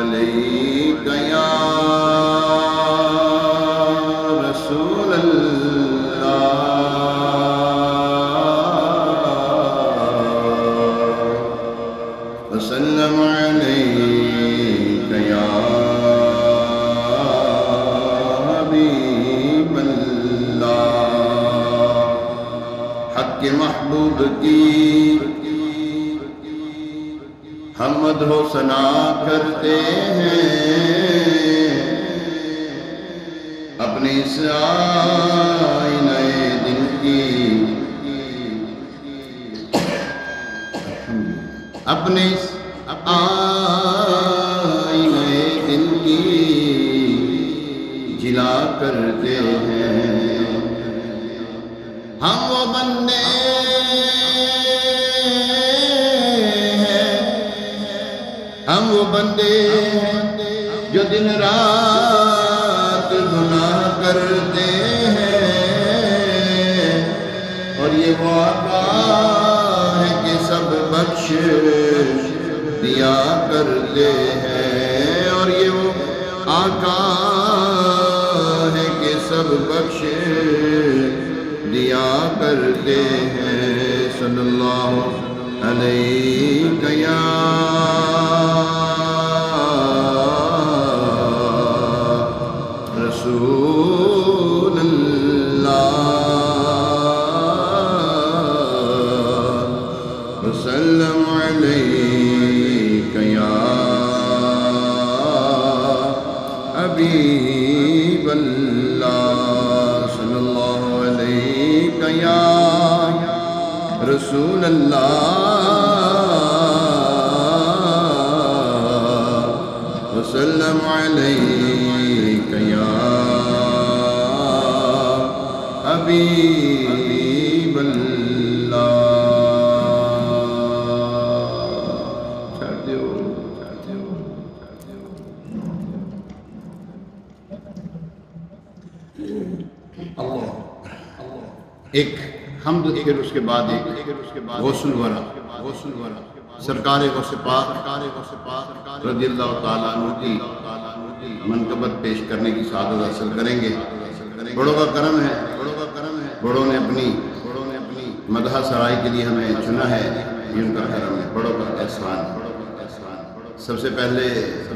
علیک یا رسول اللہ وسلم علیک یا حبیب اللہ حق کے محبوب کی ہم مدح و ثنا کرتے ہیں اپنے اس آئینہ دل کی اپنے اس آئینہ دل کی جلا کرتے ہیں ہم وہ بندے ہم وہ بندے ہیں جو دن رات گناہ کرتے ہیں اور یہ وہ آقا ہے کہ سب بخش دیا کرتے ہیں اور یہ وہ آقا ہے کہ سب بخش دیا کرتے ہیں صلی اللہ علیہ یا رسول اللہ وسلم علیک یا حبیب اللہ صلی اللہ علیک یا رسول اللہ وسلم علیک یا حبیب اللہ ایک حمد پھر اس کے بعد ایک غسل ورا سرکار غوث پاک رضی اللہ تعالیٰ عنہ کی منقبت پیش کرنے کی سعادت حاصل کریں گے بڑوں کا کرم ہے بڑوں نے اپنی مدح سرائی کے لیے ہمیں چنا ہے یہ ان کا کرم ہے بڑوں کا احسان سب سے پہلے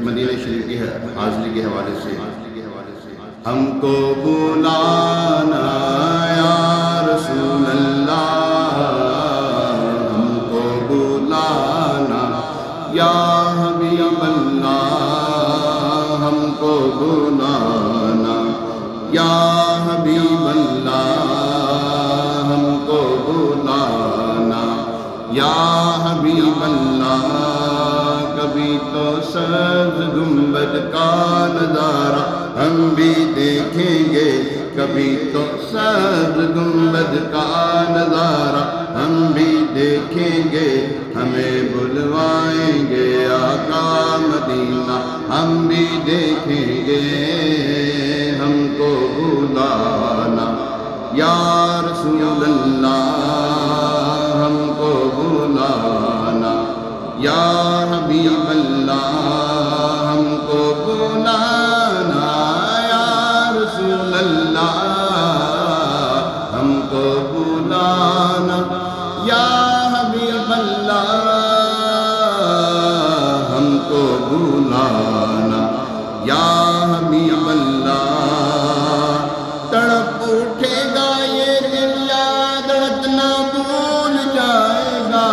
مدینہ شریف کی حاضری کے حوالے سے ہم کو بلانا یا رسول اللہ ہم کو بلانا یا حبیب اللہ ہم کو بلانا یا حبیب اللہ ہم کو بلانا یا حبیب اللہ کبھی تو سبز گنبد کا نظارہ ہم بھی دیکھیں گے کبھی تو سبز گنبد کا نظارہ ہم بھی دیکھیں گے ہمیں بلوائیں گے آقا مدینہ ہم بھی دیکھیں گے ہم کو بلانا یا رسول اللہ ہم کو بلانا یا حبیب اللہ ہم کو بلانا یا رسول اللہ ہم کو بلانا یا حبیب اللہ ہم کو بلانا یا حبیب اللہ تڑپ اٹھے گا یہ دل یاد رتنا بھول جائے گا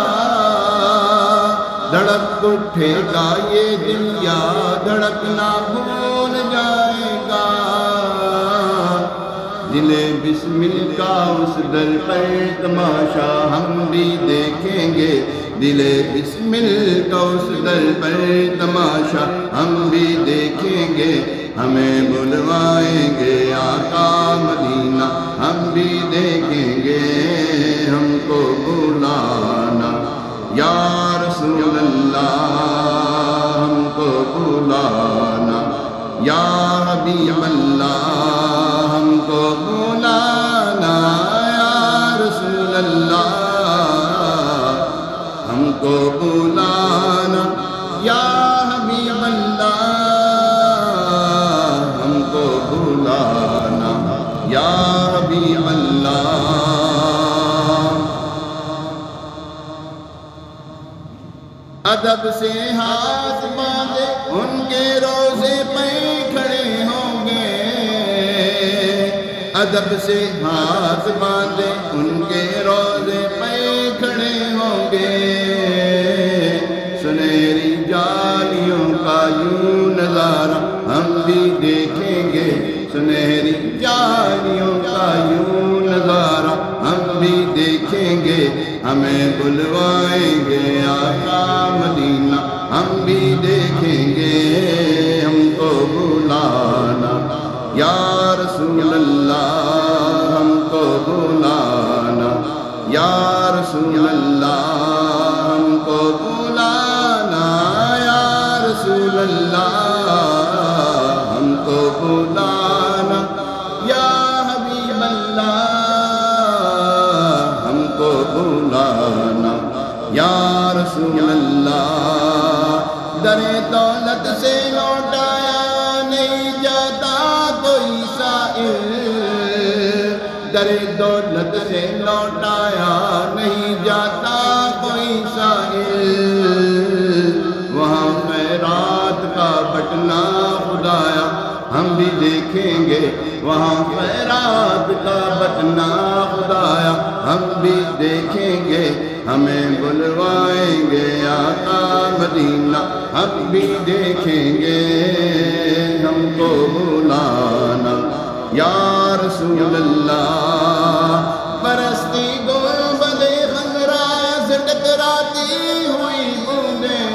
دھڑک اٹھے گا یہ دل یاد دھڑکنا بھول جائے گا دل بسمل کا اس در پر تماشا ہم بھی دیکھیں گے دل بسمل کا اس در پر تماشا ہم بھی دیکھیں گے ہمیں بلوائیں گے آقا مدینہ ہم بھی دیکھیں گے ہم کو بلانا یا رسول اللہ ہم کو بلانا یا حبیب اللہ ہم کو بلانا یا رسول اللہ ہم کو بلانا یا حبیب اللہ یا حبیب اللہ۔ ادب سے ہاتھ باندھے ان کے روزے پہ کھڑے ہوں گے، ادب سے ہاتھ باندھے ان کے روزے پہ کھڑے ہوں گے، سنہری جالیوں کا یوں نظارہ ہم بھی دیکھیں گے، سنہری جالیوں کا یوں نظارہ ہم بھی دیکھیں گے، ہمیں بلوائیں گے آقا مدینہ ہم بھی دیکھیں گے، ہم کو بلانا یا رسول اللہ، ہم کو بلانا یا رسول اللہ، ہم کو بلانا یا رسول اللہ، ہم کو بلانا یا حبیب اللہ، ہم کو بلانا یا رسول اللہ۔ در دولت سے لوٹایا نہیں جاتا کوئی سائل، در دولت سے لوٹایا نہیں جاتا کوئی سائل، وہاں خیرات کا بٹنا خدایا ہم بھی دیکھیں گے، وہاں خیرات کا بٹنا خدایا ہم بھی دیکھیں گے، ہمیں بلوائیں گے آقا مدینہ ہم بھی دیکھیں گے، ہم کو بلانا یا رسول اللہ۔ برستی گنبد خضرا سے ٹکراتی ہوئی بوندیں،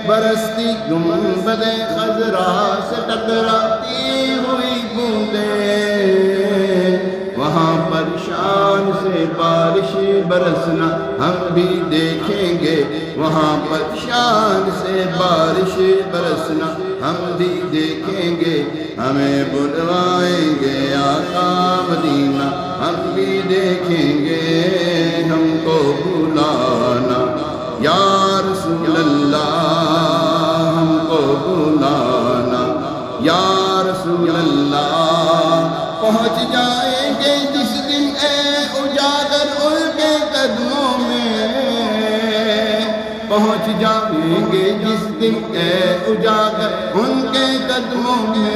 برستی گنبد خضرا سے ٹکراتی ہوئی بوندیں، وہاں پر شان سے بارش برسنا ہم بھی دیکھیں گے، وہاں پر شان سے بارش برسنا ہم بھی دیکھیں گے، ہمیں بلوائیں گے آقا مدینہ ہم بھی دیکھیں گے، ہم کو بلانا یا رسول اللہ، ہم کو بلانا یا رسول اللہ۔ پہنچ جائیں گے جس دن اے اجاگر ان کے قدموں میں، پہنچ جائیں گے جس دن اے اجاگر ان کے قدموں میں،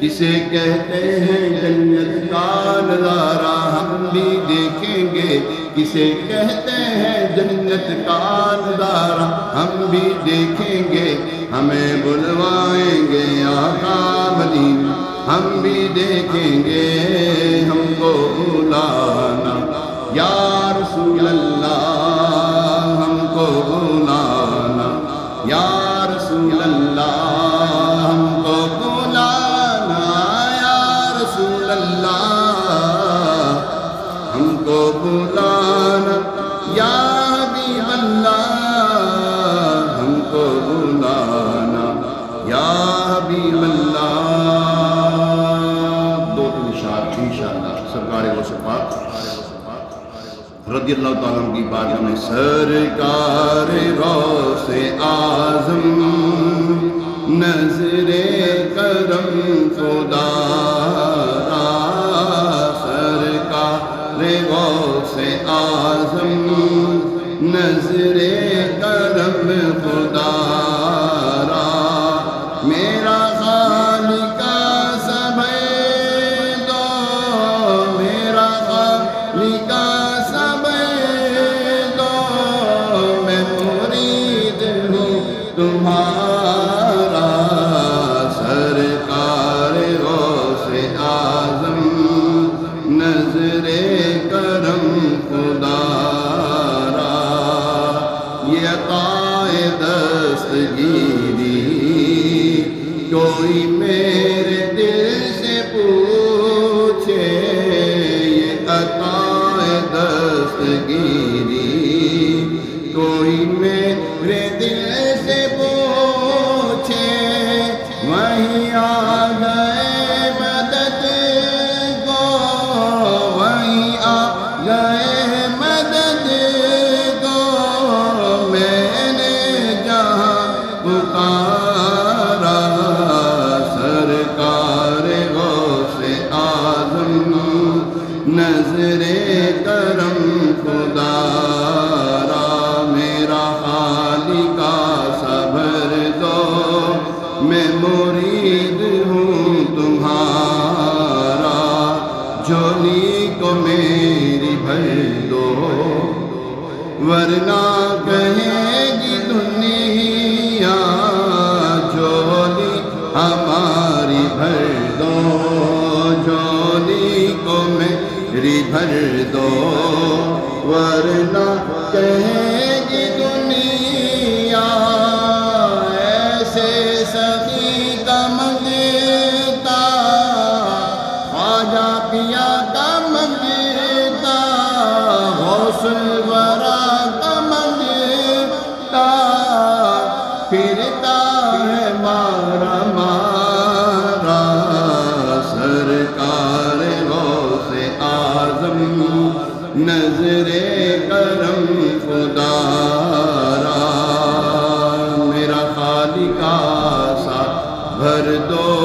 کسے کہتے ہیں جنت کا نظارہ ہم بھی دیکھیں گے، کسے کہتے ہیں جنت کا نظارہ ہم بھی دیکھیں گے، ہمیں بلوائیں گے آقا مدینہ ہم بھی دیکھیں گے، ہم کو بلانا یا رسول اللہ، ہم کو بلانا یا رسول اللہ، ہم کو بلانا یا رسول اللہ، ہم کو بلانا یا حبیب اللہ، ہم کو بلانا یا حبیب اللہ۔ دو تین اشعار انشاءاللہ سرکار غوث پاک رضی اللہ تعالیٰ عنہ کی بارگاہ میں۔ سرکار غوث اعظم نظر کرم خدا را، سرکار غوث اعظم نظر کرم خدا را، میرا خالق سب دو، میرا خالق سب دو، میں مرید ہوں تمہارا، سرکار غوث اعظم نظر کرم خدا را، یہ عطا دستگیری کوئی میرے دل سے پوچھے، یہ عطا دستگیری کوئی میرے دل سے پوچھے، وہیں آ گئے مدد کو، وہیں نظر کرم خدا را میرا خالقہ صبر دو میں مرید ہوں تمہارا جھولی کو میری بھر دو ورنہ کہے گی دنیا جھولی ہماری بھر دو جھولی کو میری بھر دو ورنہ کہے گی دنیا ایسے سخی کا منگتا خواجہ پیا کا منگتا غوث الورا کا منگتا پھرتا ہے مارا مارا سرکار غوث اعظم نظر کرم خدا را میرا خالقہ سا بھر دو